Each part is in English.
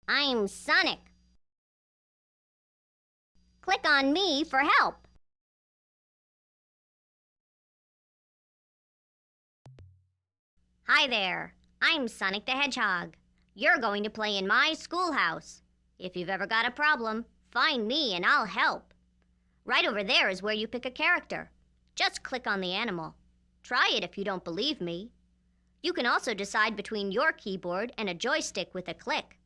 I'm Sonic. Click on me for help. Hi there, I'm Sonic the Hedgehog. You're going to play in my schoolhouse. If you've ever got a problem, find me and I'll help. Right over there is where you pick a character. Just click on the animal. Try it if you don't believe me. You can also decide between your keyboard and a joystick with a click.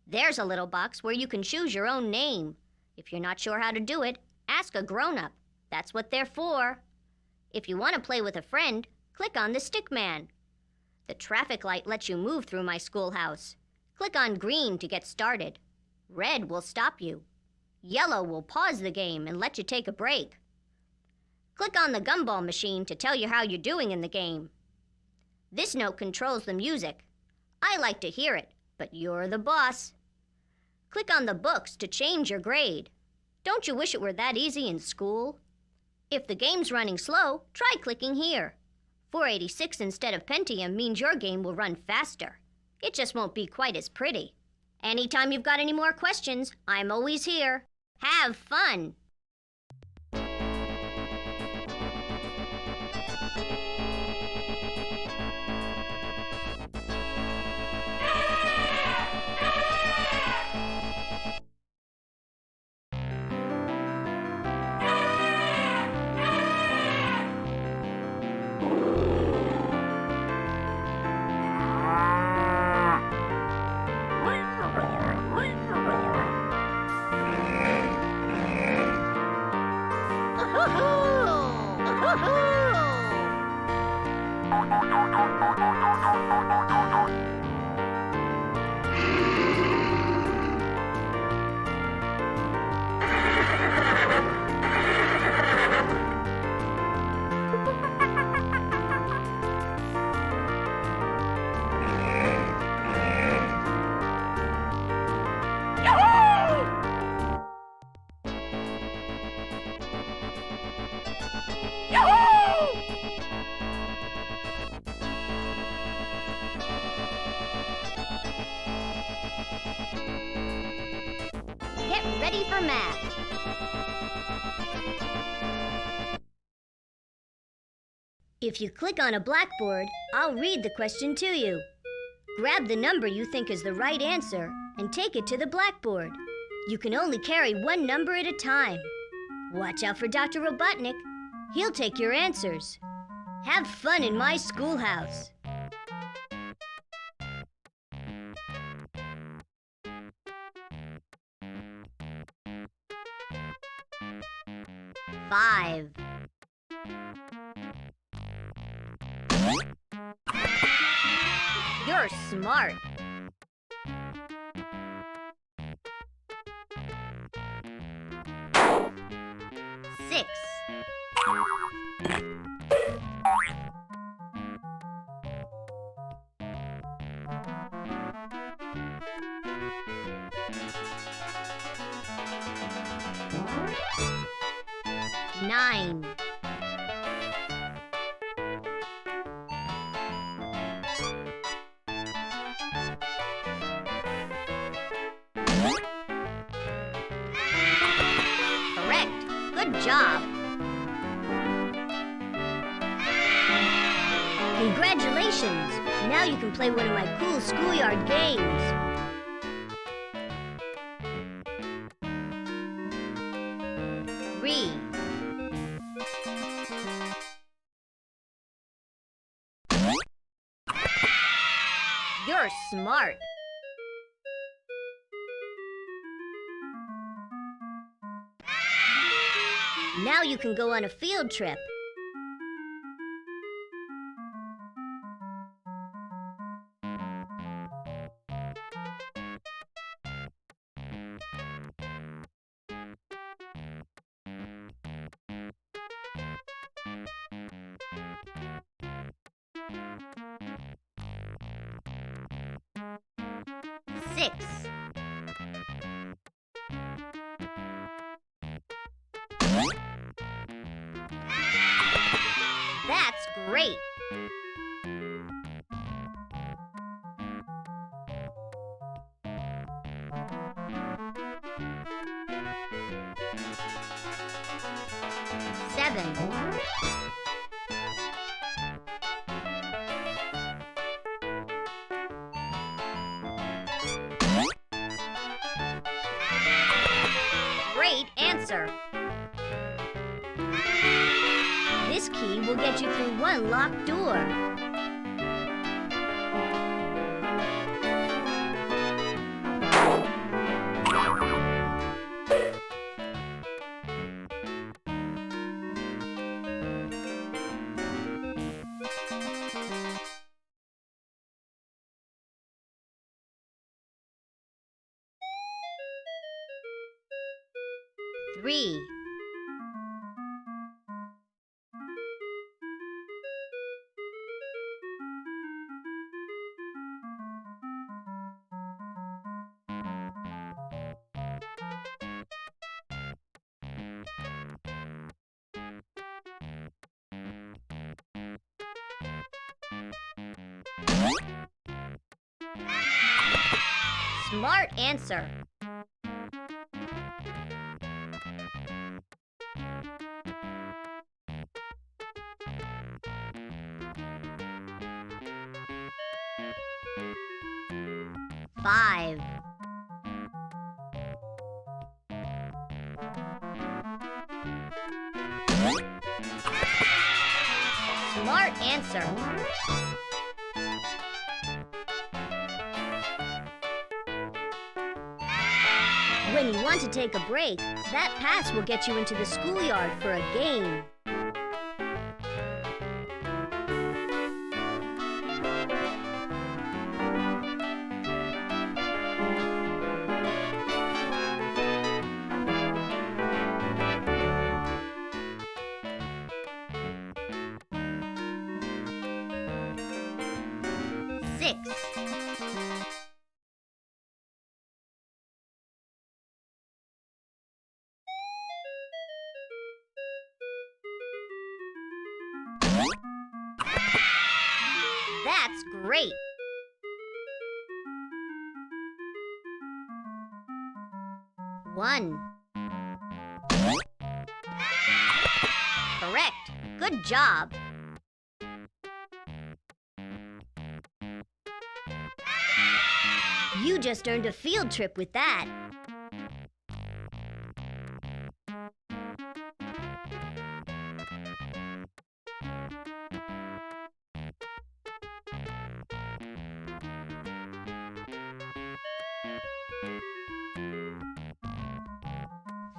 There's a little box where you can choose your own name. If you're not sure how to do it, ask a grown-up. That's what they're for. If you want to play with a friend, click on the stick man. The traffic light lets you move through my schoolhouse. Click on green to get started. Red will stop you. Yellow will pause the game and let you take a break. Click on the gumball machine to tell you how you're doing in the game. This note controls the music. I like to hear it, but you're the boss. Click on the books to change your grade. Don't you wish it were that easy in school? If the game's running slow, try clicking here. 486 instead of Pentium means your game will run faster. It just won't be quite as pretty. Anytime you've got any more questions, I'm always here. Have fun! Get ready for math. If you click on a blackboard, I'll read the question to you. Grab the number you think is the right answer and take it to the blackboard. You can only carry one number at a time. Watch out for Dr. Robotnik. He'll take your answers. Have fun in my schoolhouse. Five. You're smart. Six. Nine. Correct. Good job. Congratulations! Now you can play one of my cool schoolyard games. Three. You're smart. Now you can go on a field trip. Six. That's great. 7. Great answer. This key will get you through one locked door. Three. Smart answer. Five. Smart answer. When you want to take a break, that pass will get you into the schoolyard for a game. Six. That's great. One. Correct. Good job. You just earned a field trip with that.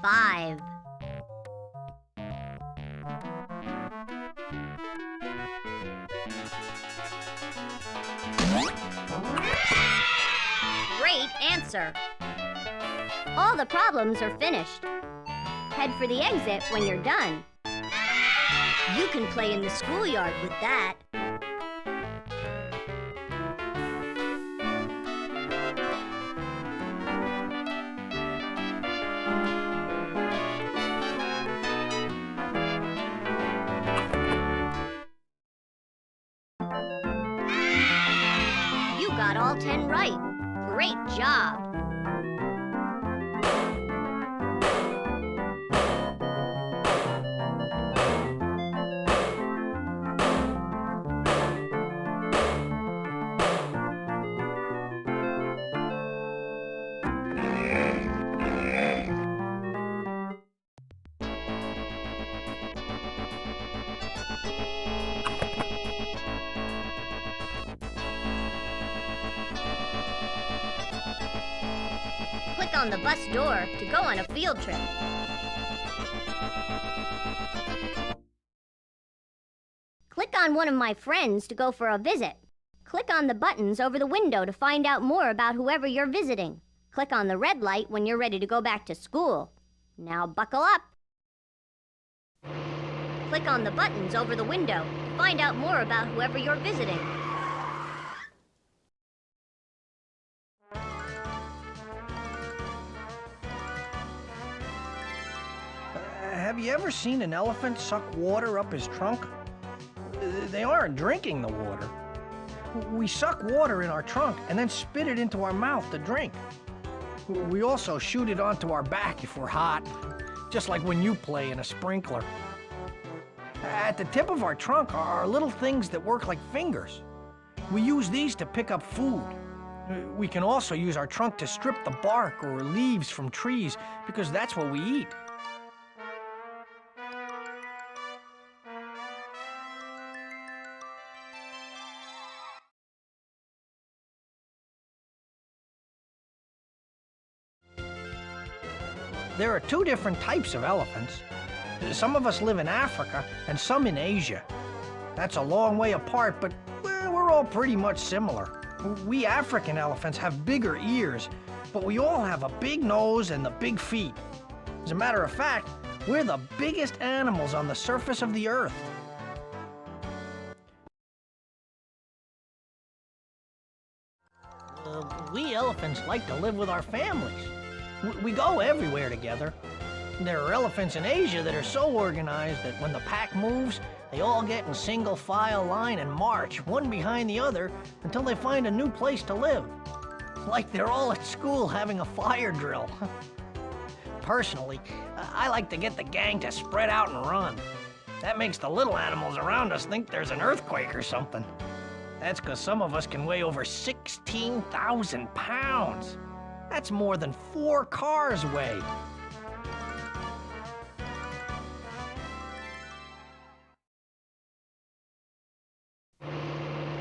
Five. Great answer. All the problems are finished. Head for the exit when you're done. You can play in the schoolyard with that. You got all 10 right. Great job. Click on the bus door to go on a field trip. Click on one of my friends to go for a visit. Click on the buttons over the window to find out more about whoever you're visiting. Click on the red light when you're ready to go back to school. Now buckle up. Click on the buttons over the window to find out more about whoever you're visiting. Have you ever seen an elephant suck water up his trunk? They aren't drinking the water. We suck water in our trunk and then spit it into our mouth to drink. We also shoot it onto our back if we're hot, just like when you play in a sprinkler. At the tip of our trunk are little things that work like fingers. We use these to pick up food. We can also use our trunk to strip the bark or leaves from trees because that's what we eat. There are two different types of elephants. Some of us live in Africa and some in Asia. That's a long way apart, but we're all pretty much similar. We African elephants have bigger ears, but we all have a big nose and the big feet. As a matter of fact, we're the biggest animals on the surface of the earth. We elephants like to live with our families. We go everywhere together. There are elephants in Asia that are so organized that when the pack moves, they all get in single file line and march, one behind the other, until they find a new place to live. Like they're all at school having a fire drill. Personally, I like to get the gang to spread out and run. That makes the little animals around us think there's an earthquake or something. That's because some of us can weigh over 16,000 pounds. That's more than 4 cars weigh.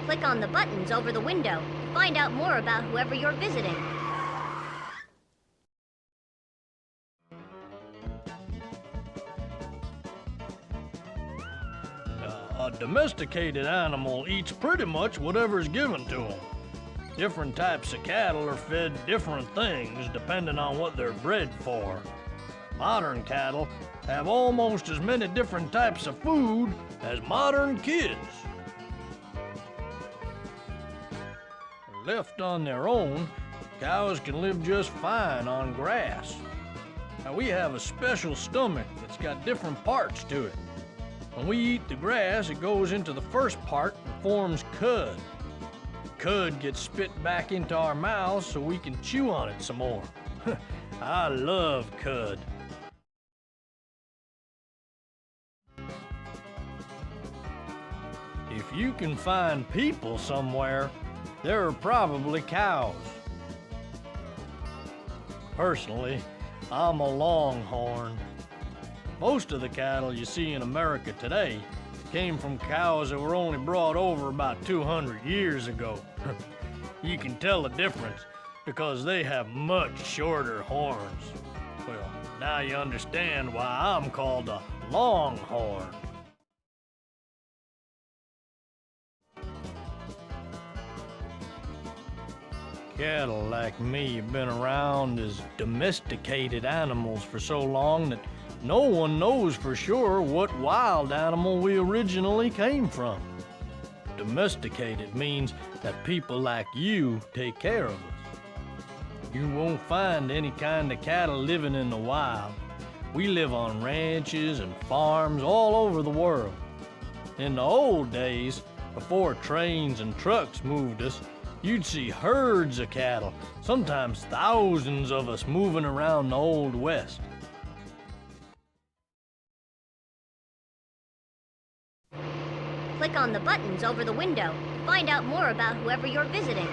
Click on the buttons over the window to find out more about whoever you're visiting. A domesticated animal eats pretty much whatever's given to them. Different types of cattle are fed different things depending on what they're bred for. Modern cattle have almost as many different types of food as modern kids. Left on their own, cows can live just fine on grass. Now, we have a special stomach that's got different parts to it. When we eat the grass, it goes into the first part and forms cud. The cud gets spit back into our mouths so we can chew on it some more. I love cud. If you can find people somewhere, there are probably cows. Personally, I'm a longhorn. Most of the cattle you see in America today came from cows that were only brought over about 200 years ago. You can tell the difference because they have much shorter horns. Well, now you understand why I'm called a longhorn. Cattle like me have been around as domesticated animals for so long that no one knows for sure what wild animal we originally came from. Domesticated means that people like you take care of us. You won't find any kind of cattle living in the wild. We live on ranches and farms all over the world. In the old days, before trains and trucks moved us, you'd see herds of cattle, sometimes thousands of us moving around the Old West. Click on the buttons over the window to find out more about whoever you're visiting.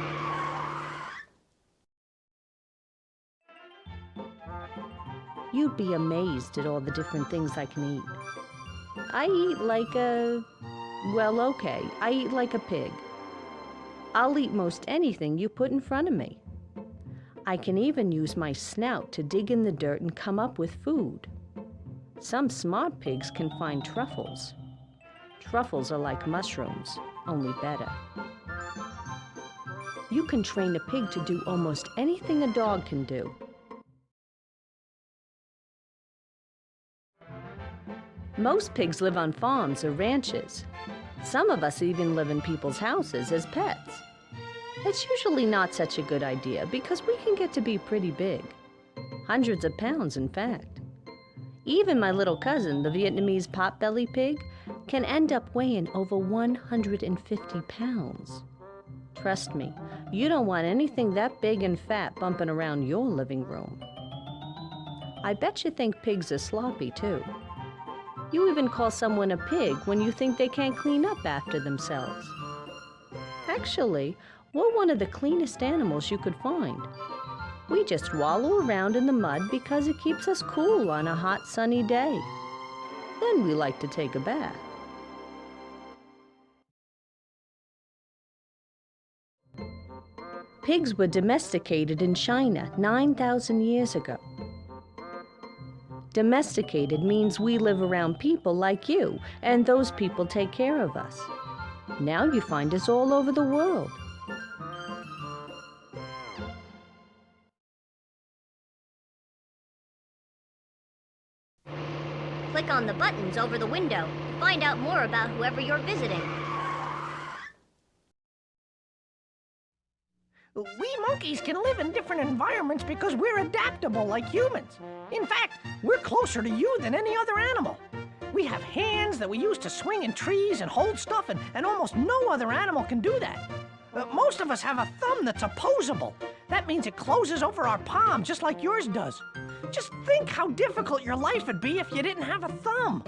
You'd be amazed at all the different things I can eat. I eat like a... well, okay, I eat like a pig. I'll eat most anything you put in front of me. I can even use my snout to dig in the dirt and come up with food. Some smart pigs can find truffles. Truffles are like mushrooms, only better. You can train a pig to do almost anything a dog can do. Most pigs live on farms or ranches. Some of us even live in people's houses as pets. It's usually not such a good idea because we can get to be pretty big. Hundreds of pounds, in fact. Even my little cousin, the Vietnamese potbelly pig, can end up weighing over 150 pounds. Trust me, you don't want anything that big and fat bumping around your living room. I bet you think pigs are sloppy, too. You even call someone a pig when you think they can't clean up after themselves. Actually, we're one of the cleanest animals you could find. We just wallow around in the mud because it keeps us cool on a hot, sunny day. Then we like to take a bath. Pigs were domesticated in China 9,000 years ago. Domesticated means we live around people like you, and those people take care of us. Now you find us all over the world. Click on the buttons over the window to find out more about whoever you're visiting. We monkeys can live in different environments because we're adaptable like humans. In fact, we're closer to you than any other animal. We have hands that we use to swing in trees and hold stuff, and almost no other animal can do that. Most of us have a thumb that's opposable. That means it closes over our palm just like yours does. Just think how difficult your life would be if you didn't have a thumb.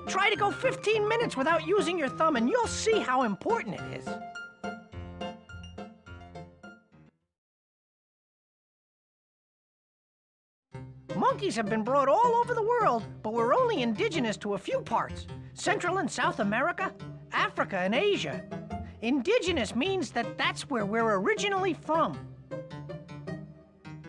Try to go 15 minutes without using your thumb and you'll see how important it is. Monkeys have been brought all over the world, but we're only indigenous to a few parts. Central and South America, Africa, and Asia. Indigenous means that that's where we're originally from.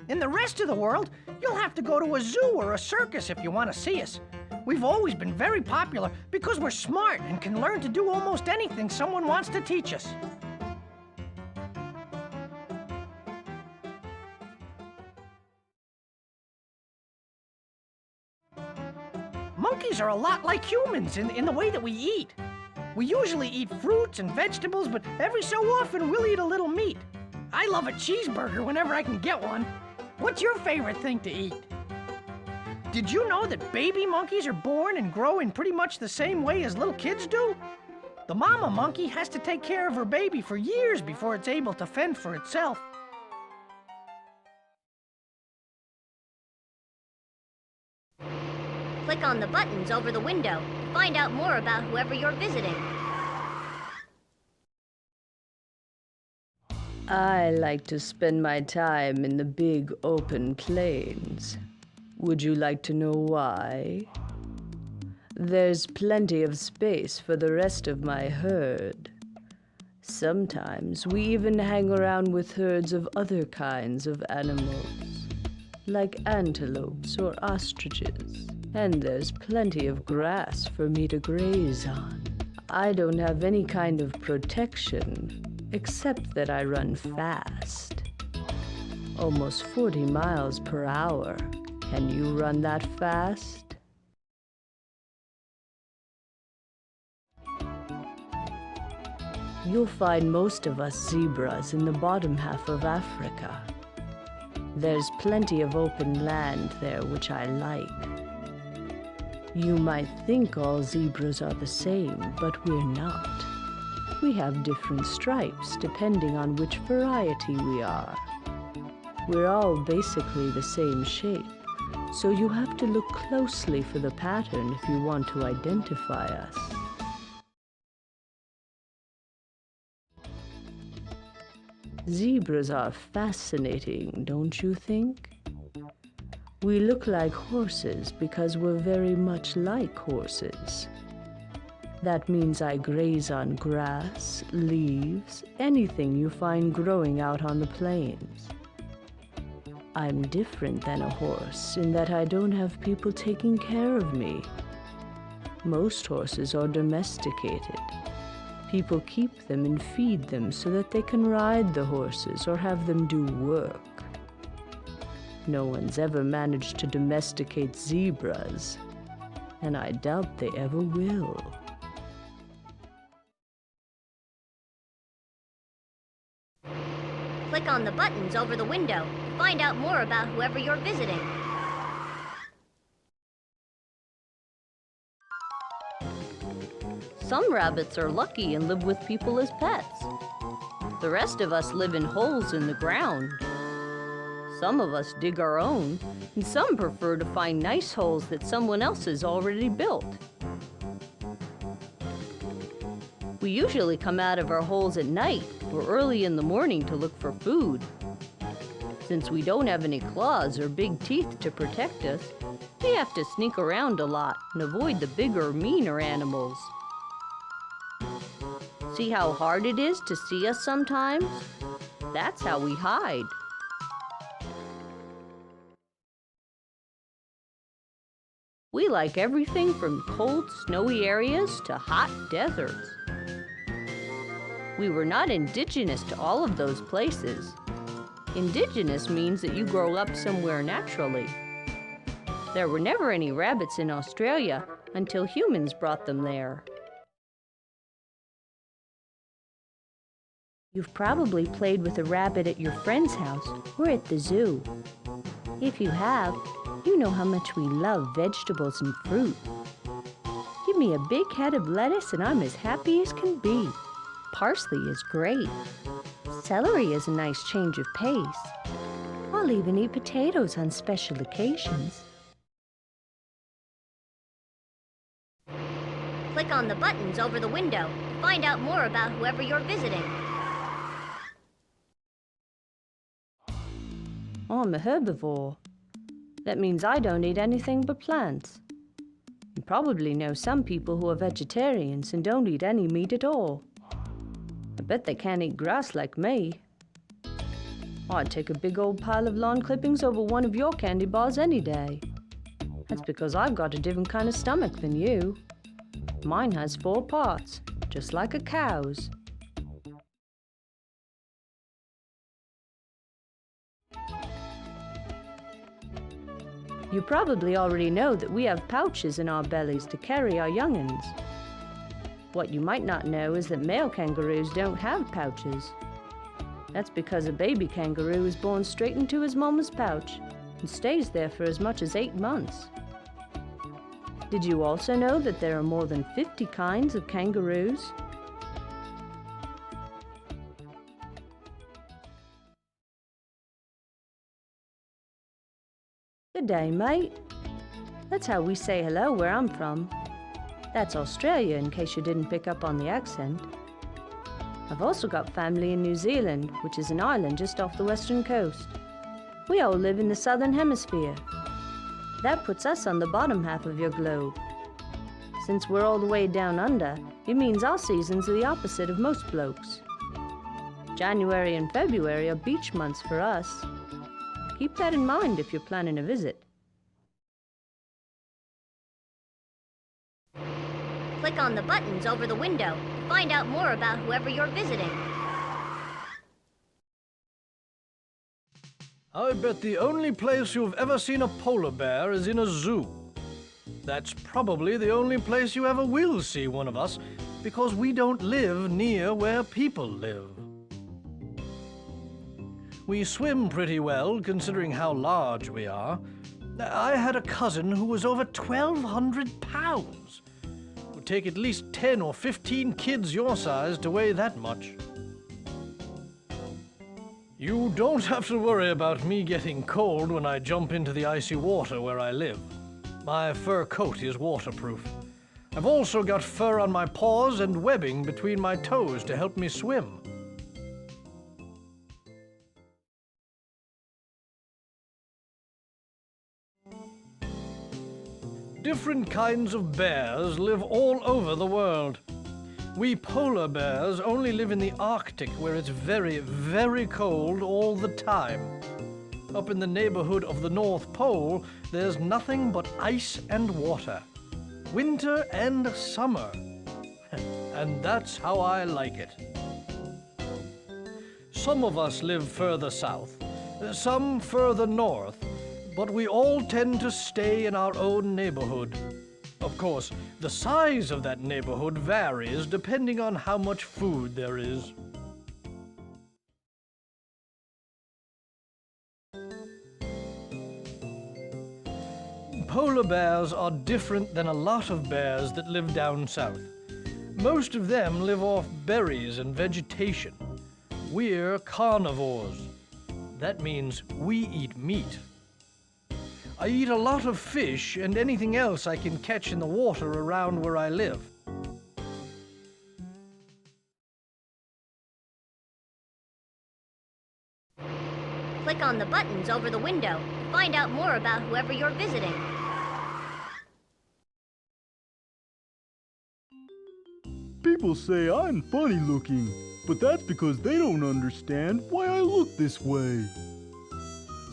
In the rest of the world, you'll have to go to a zoo or a circus if you want to see us. We've always been very popular because we're smart and can learn to do almost anything someone wants to teach us. Monkeys are a lot like humans in the way that we eat. We usually eat fruits and vegetables, but every so often we'll eat a little meat. I love a cheeseburger whenever I can get one. What's your favorite thing to eat? Did you know that baby monkeys are born and grow in pretty much the same way as little kids do? The mama monkey has to take care of her baby for years before it's able to fend for itself. Click on the buttons over the window to find out more about whoever you're visiting. I like to spend my time in the big open plains. Would you like to know why? There's plenty of space for the rest of my herd. Sometimes we even hang around with herds of other kinds of animals, like antelopes or ostriches. And there's plenty of grass for me to graze on. I don't have any kind of protection, except that I run fast. Almost 40 miles per hour. Can you run that fast? You'll find most of us zebras in the bottom half of Africa. There's plenty of open land there, which I like. You might think all zebras are the same, but we're not. We have different stripes depending on which variety we are. We're all basically the same shape, so you have to look closely for the pattern if you want to identify us. Zebras are fascinating, don't you think? We look like horses because we're very much like horses. That means I graze on grass, leaves, anything you find growing out on the plains. I'm different than a horse in that I don't have people taking care of me. Most horses are domesticated. People keep them and feed them so that they can ride the horses or have them do work. No one's ever managed to domesticate zebras, and I doubt they ever will. Click on the buttons over the window to find out more about whoever you're visiting. Some rabbits are lucky and live with people as pets. The rest of us live in holes in the ground. Some of us dig our own, and some prefer to find nice holes that someone else has already built. We usually come out of our holes at night or early in the morning to look for food. Since we don't have any claws or big teeth to protect us, we have to sneak around a lot and avoid the bigger, meaner animals. See how hard it is to see us sometimes? That's how we hide. We like everything from cold, snowy areas to hot deserts. We were not indigenous to all of those places. Indigenous means that you grow up somewhere naturally. There were never any rabbits in Australia until humans brought them there. You've probably played with a rabbit at your friend's house or at the zoo. If you have, you know how much we love vegetables and fruit. Give me a big head of lettuce and I'm as happy as can be. Parsley is great. Celery is a nice change of pace. I'll even eat potatoes on special occasions. Click on the buttons over the window to find out more about whoever you're visiting. I'm a herbivore. That means I don't eat anything but plants. You probably know some people who are vegetarians and don't eat any meat at all. I bet they can't eat grass like me. I'd take a big old pile of lawn clippings over one of your candy bars any day. That's because I've got a different kind of stomach than you. Mine has 4 parts, just like a cow's. You probably already know that we have pouches in our bellies to carry our young'uns. What you might not know is that male kangaroos don't have pouches. That's because a baby kangaroo is born straight into his mama's pouch and stays there for as much as 8 months. Did you also know that there are more than 50 kinds of kangaroos? Good day, mate. That's how we say hello where I'm from. That's Australia, in case you didn't pick up on the accent. I've also got family in New Zealand, which is an island just off the western coast. We all live in the southern hemisphere. That puts us on the bottom half of your globe. Since we're all the way down under, it means our seasons are the opposite of most blokes. January and February are beach months for us. Keep that in mind if you're planning a visit. Click on the buttons over the window to find out more about whoever you're visiting. I bet the only place you've ever seen a polar bear is in a zoo. That's probably the only place you ever will see one of us, because we don't live near where people live. We swim pretty well, considering how large we are. I had a cousin who was over 1,200 pounds. It would take at least 10 or 15 kids your size to weigh that much. You don't have to worry about me getting cold when I jump into the icy water where I live. My fur coat is waterproof. I've also got fur on my paws and webbing between my toes to help me swim. Different kinds of bears live all over the world. We polar bears only live in the Arctic, where it's very, very cold all the time. Up in the neighborhood of the North Pole, there's nothing but ice and water. Winter and summer. And that's how I like it. Some of us live further south, some further north, but we all tend to stay in our own neighborhood. Of course, the size of that neighborhood varies depending on how much food there is. Polar bears are different than a lot of bears that live down south. Most of them live off berries and vegetation. We're carnivores. That means we eat meat. I eat a lot of fish and anything else I can catch in the water around where I live. on the buttons over the window to find out more about whoever you're visiting. People say I'm funny looking, but that's because they don't understand why I look this way.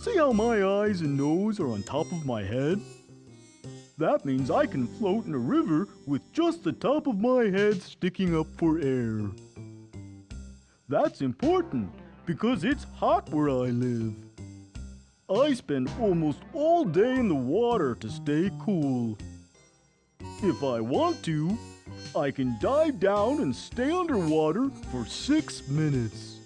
See how my eyes and nose are on top of my head? That means I can float in a river with just the top of my head sticking up for air. That's important because it's hot where I live. I spend almost all day in the water to stay cool. If I want to, I can dive down and stay underwater for 6 minutes.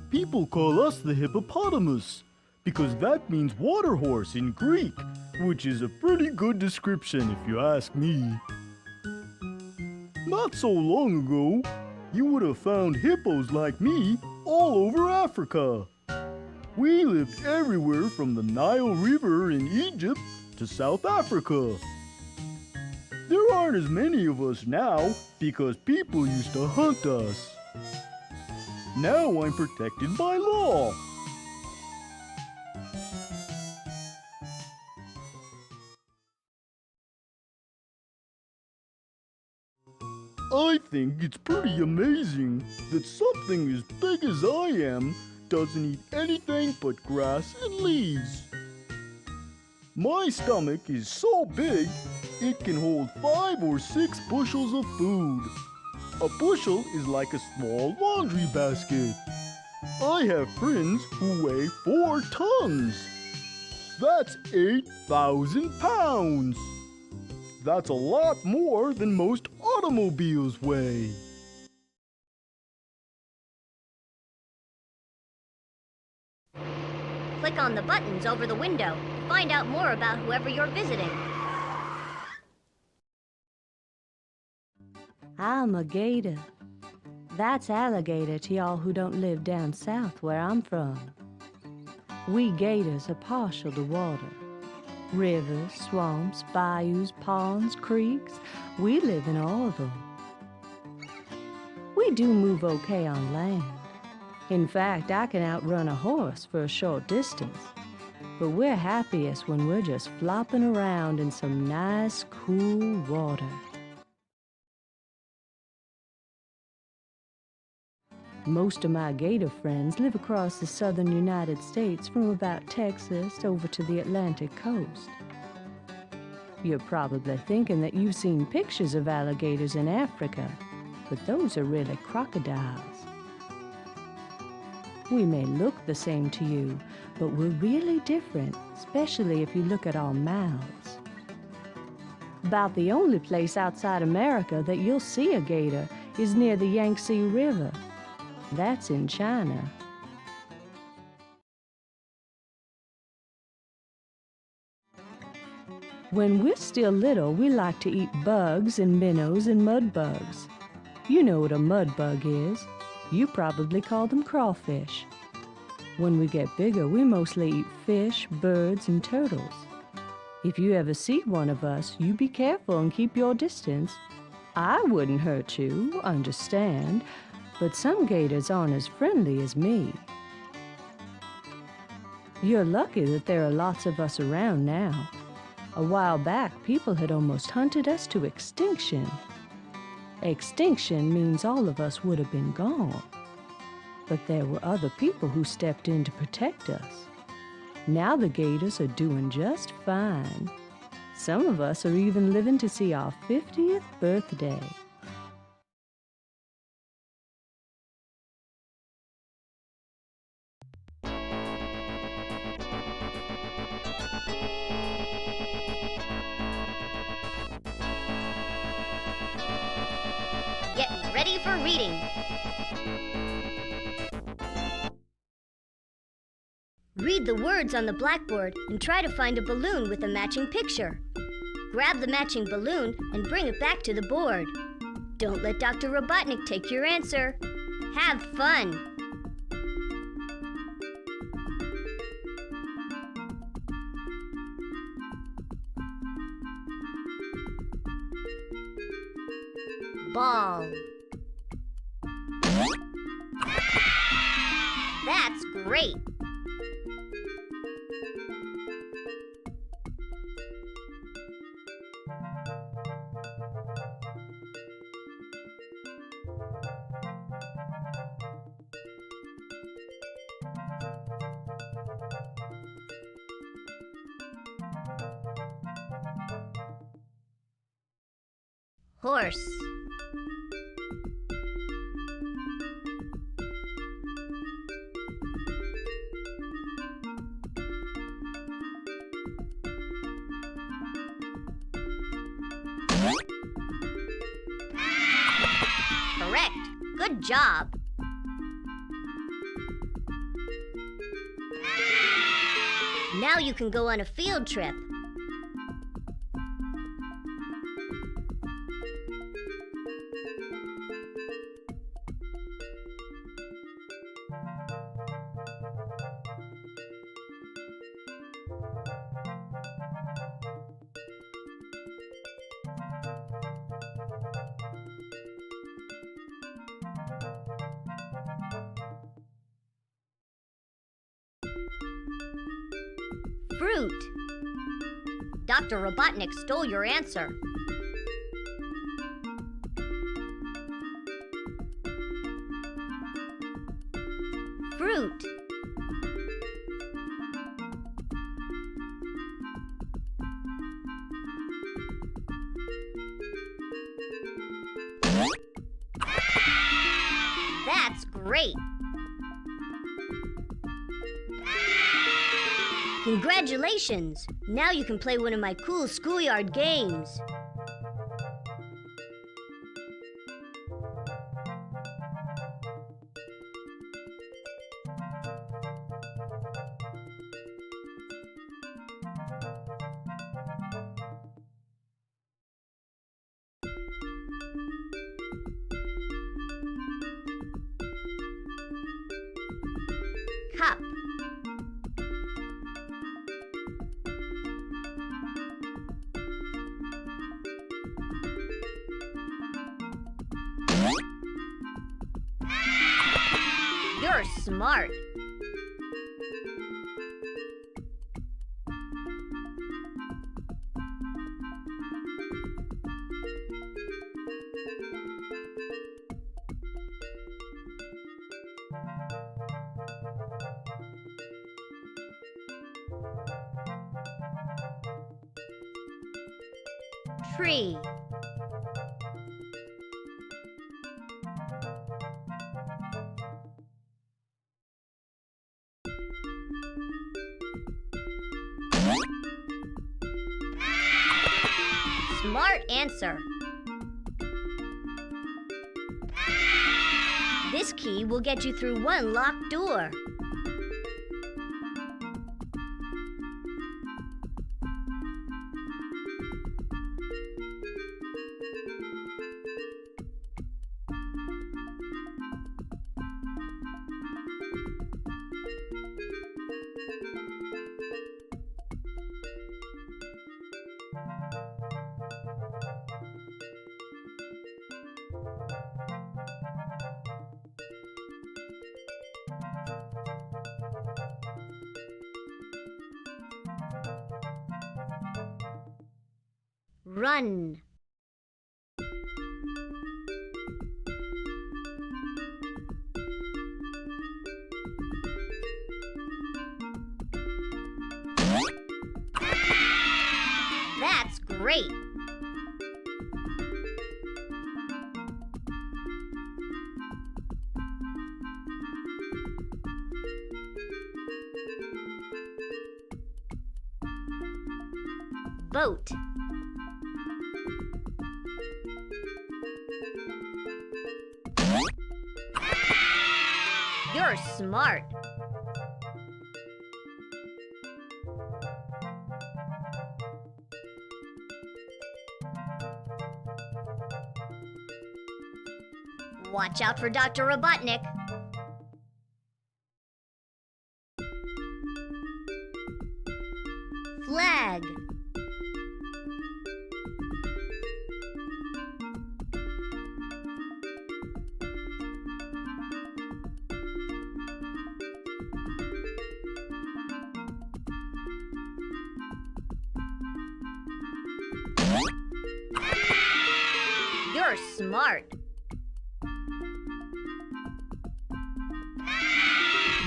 People call us the hippopotamus because that means water horse in Greek, which is a pretty good description if you ask me. Not so long ago, you would have found hippos like me all over Africa. We lived everywhere from the Nile River in Egypt to South Africa. There aren't as many of us now because people used to hunt us. Now I'm protected by law. I think it's pretty amazing that something as big as I am doesn't eat anything but grass and leaves. My stomach is so big, it can hold 5 or 6 bushels of food. A bushel is like a small laundry basket. I have friends who weigh 4 tons. That's 8,000 pounds. That's a lot more than most automobiles weigh. Click on the buttons over the window to find out more about whoever you're visiting. I'm a gator. That's alligator to y'all who don't live down south where I'm from. We gators are partial to water. Rivers, swamps, bayous, ponds, creeks, we live in all of them. We do move okay on land. In fact, I can outrun a horse for a short distance. But we're happiest when we're just flopping around in some nice, cool water. Most of my gator friends live across the southern United States from about Texas over to the Atlantic coast. You're probably thinking that you've seen pictures of alligators in Africa, but those are really crocodiles. We may look the same to you, but we're really different, especially if you look at our mouths. About the only place outside America that you'll see a gator is near the Yangtze River. That's in China. When we're still little, we like to eat bugs and minnows and mud bugs. You know what a mud bug is. You probably call them crawfish. When we get bigger, we mostly eat fish, birds, and turtles. If you ever see one of us, you be careful and keep your distance. I wouldn't hurt you, understand, but some gators aren't as friendly as me. You're lucky that there are lots of us around now. A while back, people had almost hunted us to extinction. Extinction means all of us would have been gone. But there were other people who stepped in to protect us. Now the gators are doing just fine. Some of us are even living to see our 50th birthday. Get ready for reading. Read the words on the blackboard and try to find a balloon with a matching picture. Grab the matching balloon and bring it back to the board. Don't let Dr. Robotnik take your answer. Have fun! Ball. great! Horse. Correct. Good job. Now you can go on a field trip. Fruit. Dr. Robotnik stole your answer. Fruit. That's great. Congratulations! Now you can play one of my cool schoolyard games. Cup. You're smart. Tree. Smart answer. This key will get you through one locked door. Run. That's great. Boat. You're smart. Watch out for Dr. Robotnik. Flag. You're smart.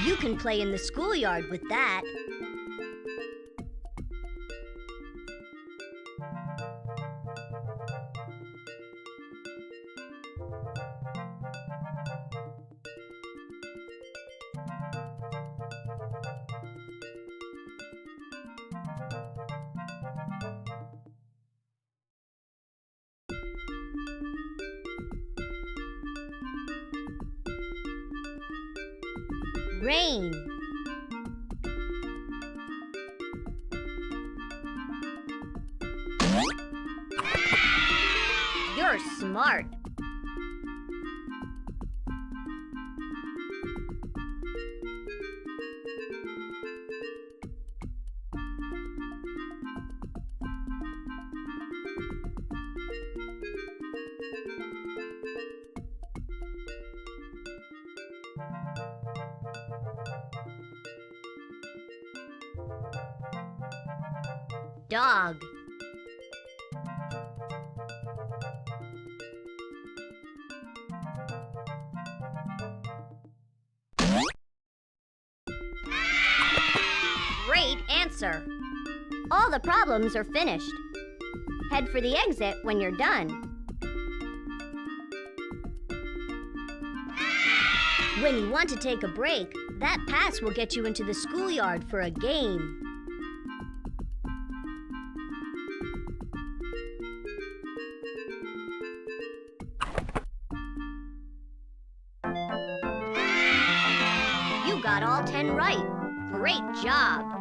You can play in the schoolyard with that. Rain. You're smart. Dog. Great answer. All the problems are finished. Head for the exit when you're done. When you want to take a break, that pass will get you into the schoolyard for a game. You got all 10 right. Great job.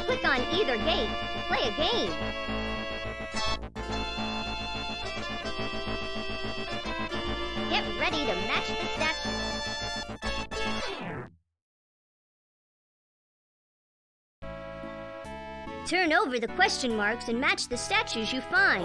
Click on either gate to play a game. Get ready to match the statues. Turn over the question marks and match the statues you find.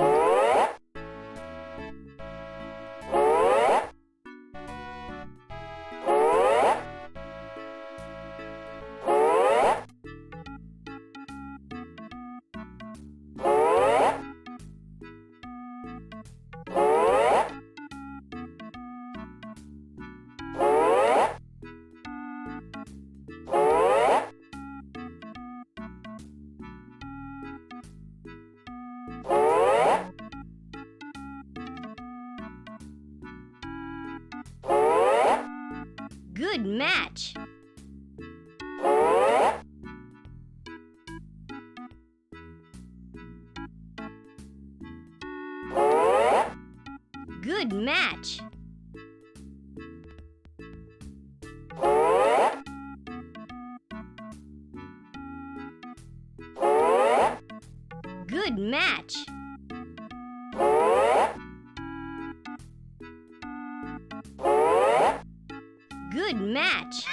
Good match. Good match. Good match. Good match.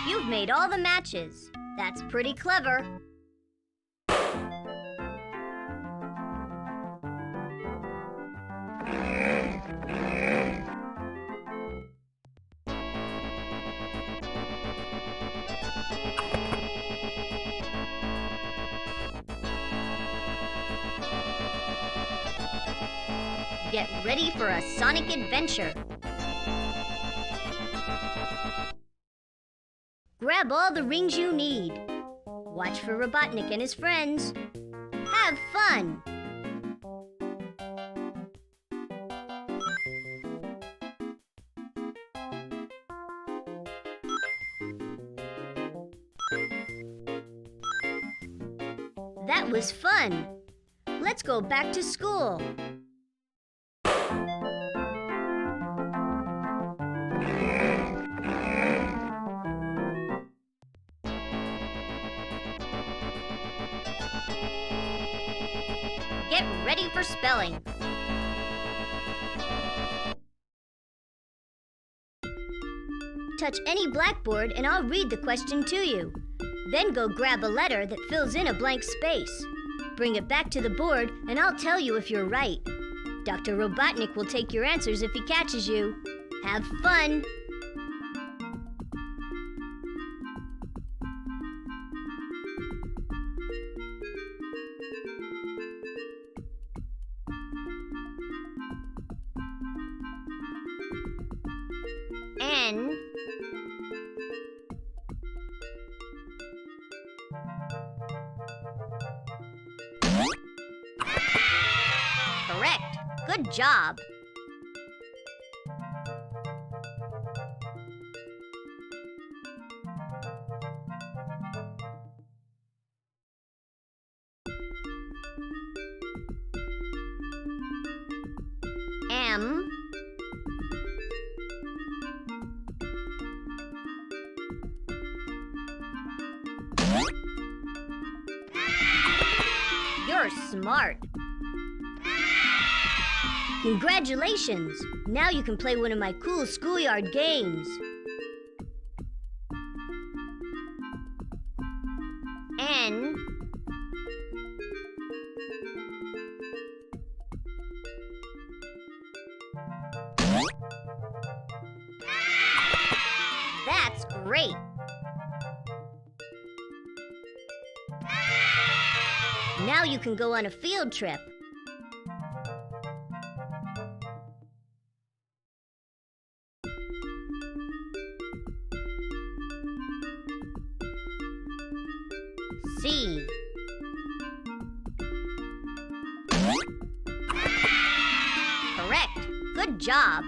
You've made all the matches. That's pretty clever. Get ready for a Sonic adventure. Grab all the rings you need. Watch for Robotnik and his friends. Have fun! That was fun. Let's go back to school. spelling. Touch any blackboard and I'll read the question to you. Then go grab a letter that fills in a blank space. Bring it back to the board and I'll tell you if you're right. Dr. Robotnik will take your answers if he catches you. Have fun! N. Correct. Good job. M. You're smart. Congratulations! Now you can play one of my cool schoolyard games. N. That's great! Now you can go on a field trip. C. Correct. Good job.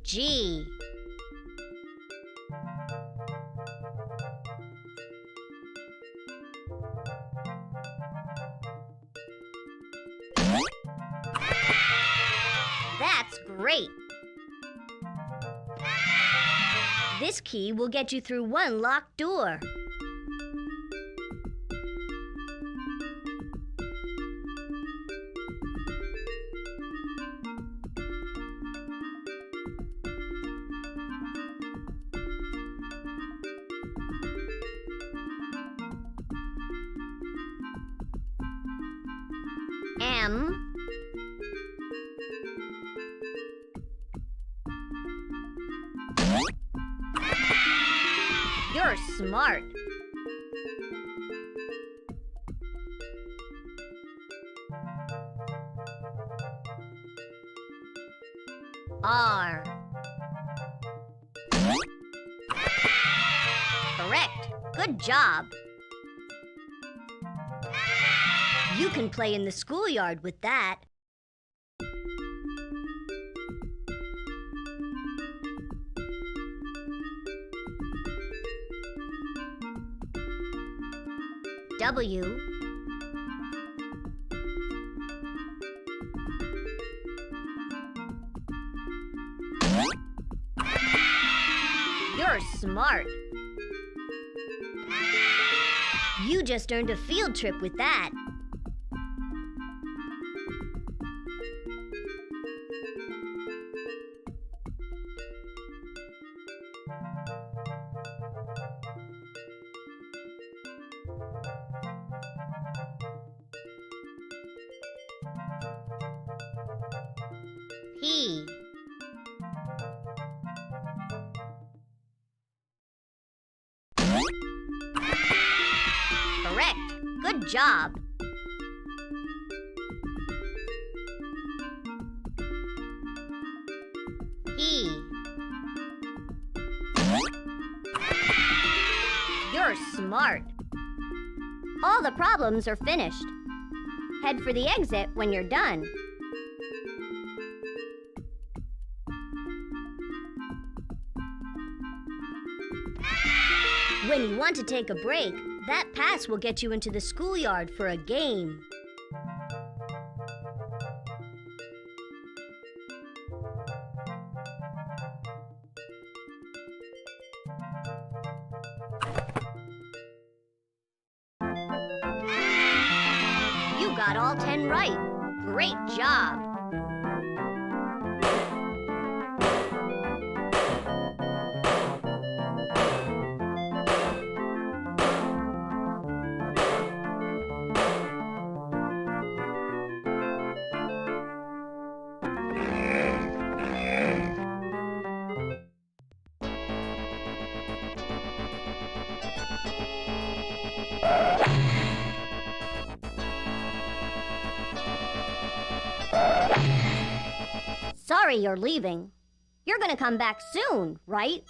G. That's great! This key will get you through one locked door. M. You're smart. R. Correct. Good job. You can play in the schoolyard with that. W. You're smart. You just earned a field trip with that. P. Correct. Good job. E. You're smart. All the problems are finished. Head for the exit when you're done. When you want to take a break, That pass will get you into the schoolyard for a game. You got all 10 right. Great job. Sorry you're leaving. You're gonna come back soon, right?